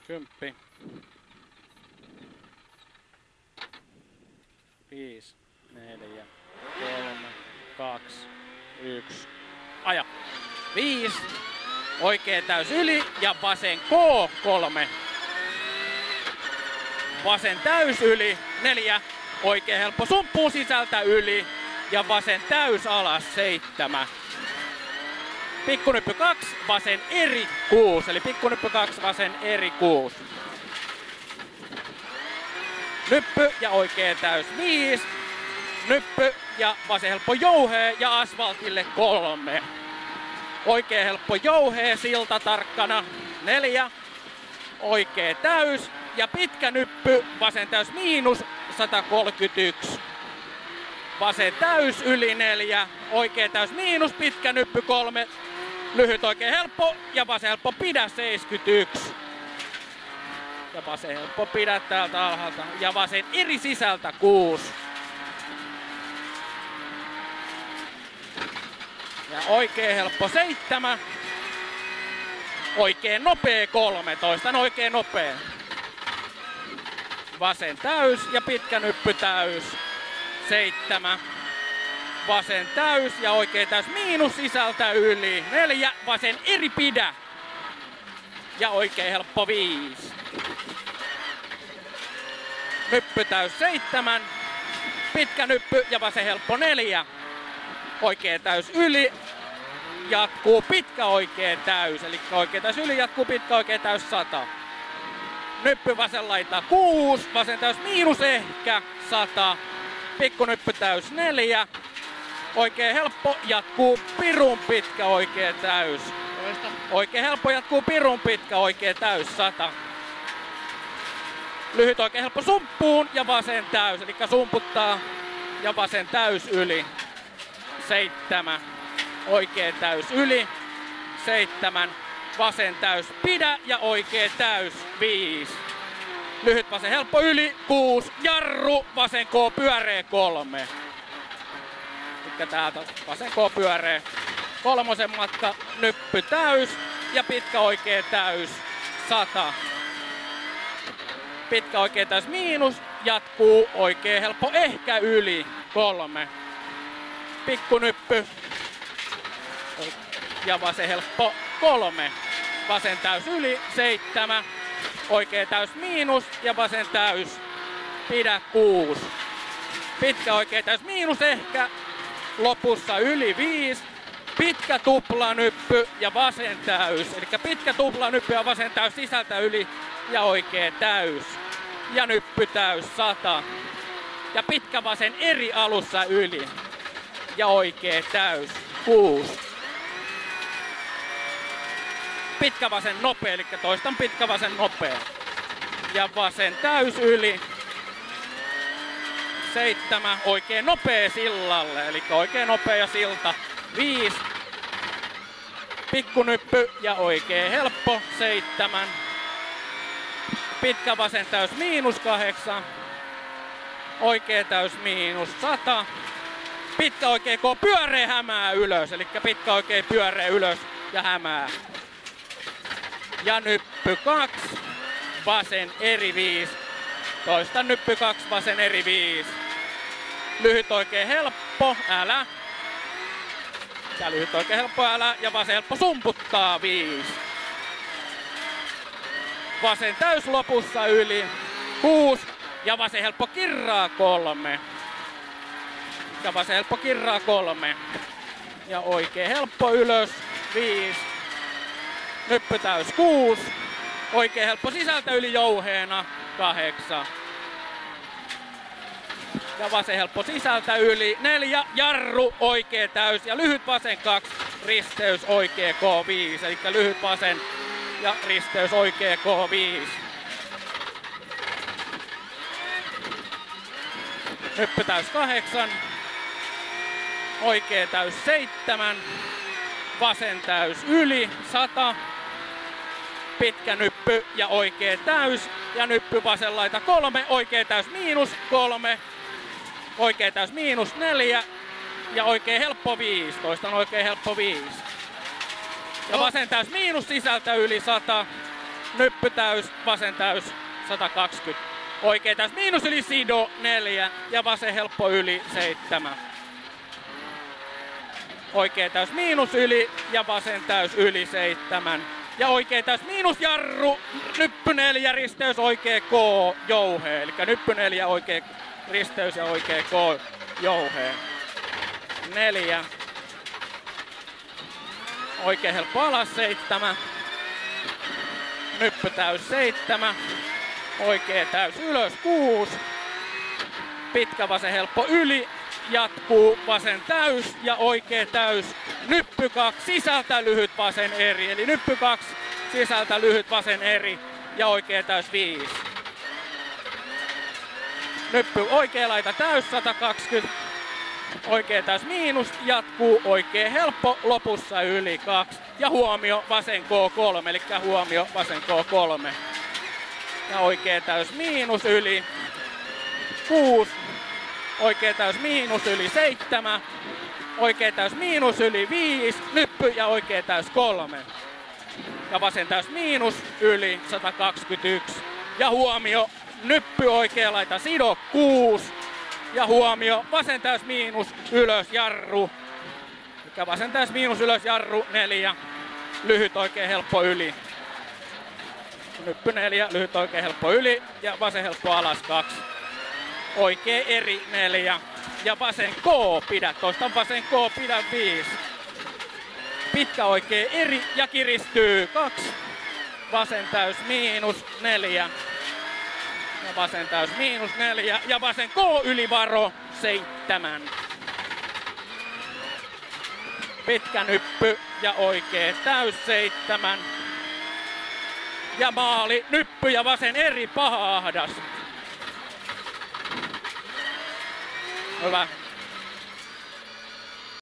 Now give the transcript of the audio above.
10. 5, 4, 3, 2, 1. Aja. 5. Oikea täys yli ja vasen K3. Vasen täys yli. 4. Oikea helppo sumppuun sisältä yli ja vasen täys alas 7. Pikkunyppy 2, vasen eri 6. Eli pikkunyppy 2, vasen eri 6. Nyppy ja oikea täys 5. Nyppy ja vasen helppo jouhee ja asfaltille 3. Oikea helppo jouhee silta tarkkana 4. Oikea täys ja pitkä nyppy vasen täys miinus 131. Vasen täys yli 4. Oikea täys miinus pitkä nyppy 3. Lyhyt oikea helppo ja vasen helppo pidä 71. Ja vasen helppo pidä täältä alhaalta. Ja vasen eri sisältä 6. Ja oikea helppo 7. Oikein nopea 13. Oikein nopea. Vasen täys ja pitkä nyppy täys. 7. Vasen täys ja oikea täys miinus sisältä yli. 4. Vasen eri pidä. Ja oikein helppo 5. Nyppy täys 7. Pitkä nyppy ja vasen helppo 4. Oikea täys yli. Jatkuu pitkä oikea täys. Eli oikea täys yli jatkuu pitkä oikea täys 100. Nyppy vasen laita 6. Vasen täys miinus ehkä 100. Pikkunyppy täys 4. Oikein helppo jatkuu pirun pitkä oikea täys. Oikein helppo jatkuu pirun pitkä oikea täys 100. Lyhyt oikein helppo sumppuun ja vasen täys. Eli sumputtaa ja vasen täys yli. 7. Oikea täys yli. 7. Vasen täys pidä ja oikea täys 5. Lyhyt vasen helppo yli 6. Jarru vasen K pyöreä 3. Elikkä täältä vasen K pyöreä 3 matka. Nyppy täys ja pitkä oikea täys 100. Pitkä oikea täys miinus. Jatkuu oikea helppo ehkä yli 3. Pikkunyppy ja vasen helppo 3. Vasen täys yli 7. Oikea täys miinus ja vasen täys pidä 6. Pitkä oikea täys miinus ehkä. Lopussa yli 5. Pitkä tuplanyppy ja vasen täys. Eli pitkä tuplanyppy ja vasen täys sisältä yli ja oikea täys. Ja nyppy täys 100. Ja pitkä vasen eri alussa yli. Ja oikea täys 6. Pitkä vasen nopea, eli toistan pitkä vasen nopea. Ja vasen täys yli. 7. Oikein nopea sillalle, eli oikein nopea silta. 5. Pikkunyppy ja oikein helppo. 7. Pitkä vasen täys miinus 8. Oikea täys miinus 100. Pitkä oikein K pyöreä hämää ylös, eli pitkä oikein pyöreä ylös ja hämää. Ja nyppy 2, vasen eri 5. Toista nyppy 2, vasen eri 5. Lyhyt oikein helppo, älä. Ja lyhyt oikein helppo, älä. Ja vasen helppo sumputtaa 5. Vasen täys lopussa yli 6. Ja vasen helppo kirraa 3. Ja vasen helppo kirraa 3. Ja oikein helppo ylös 5. Nyppy täys 6. Oikein helppo sisältä yli jouheena 8. Ja vasen helppo sisältä yli 4. Jarru oikea täys ja lyhyt vasen 2. Risteys oikea K5. Eli lyhyt vasen ja risteys oikea K5. Nyppy täys 8. Oikea täys 7. Vasen täys yli 100. Pitkä nyppy ja oikea täys. Ja nyppy vasen laita 3. Oikea täys miinus 3. Oikea täys miinus 4. Ja oikea helppo 5. Toistan oikea helppo 5. Ja vasen täys miinus sisältä yli 100. nyppy täys, vasen täys 120. Oikea täys miinus yli sido 4 ja vasen helppo yli 7. Oikea täys miinus yli ja vasen täys yli 7. Ja oikea täys miinus jarru, nyppy 4 risteys oikea K jouhee. Eli nyppy 4 oikea risteys ja oikea K jouhee. 4. Oikea helppo alas 7. Nyppy täys 7. Oikea täys ylös 6. Pitkä vasen helppo yli. Jatkuu vasen täys ja oikea täys. Nyppy 2 sisältä lyhyt vasen eri. Eli nyppy 2 sisältä lyhyt vasen eri ja oikea täys 5. Nyppy oikea laita täys 120. Oikea täys miinus jatkuu oikea helppo lopussa yli 2. Ja huomio vasen K3, eli huomio vasen K3. Ja oikea täys miinus yli 6. Oikea täys miinus yli 7. Oikea täys miinus yli 5. Nyppy ja oikea täys 3. Ja vasen täys miinus yli 121. Ja huomio nyppy oikea laita sido 6. Ja huomio vasen täys miinus ylös jarru. Ja vasen täys miinus ylös jarru 4. Lyhyt oikea helppo yli. Nyppy 4, lyhyt oikea helppo yli ja vasen helppo alas 2. Oikea eri 4 ja vasen K pidä, toistan vasen K pidä 5. Pitkä oikea eri ja kiristyy 2. Vasen täys miinus 4. Ja vasen täys miinus 4 ja vasen K yli varo 7. Pitkä nyppy ja oikea täys 7. Ja maali, nyppy ja vasen eri paha ahdas. Hyvä.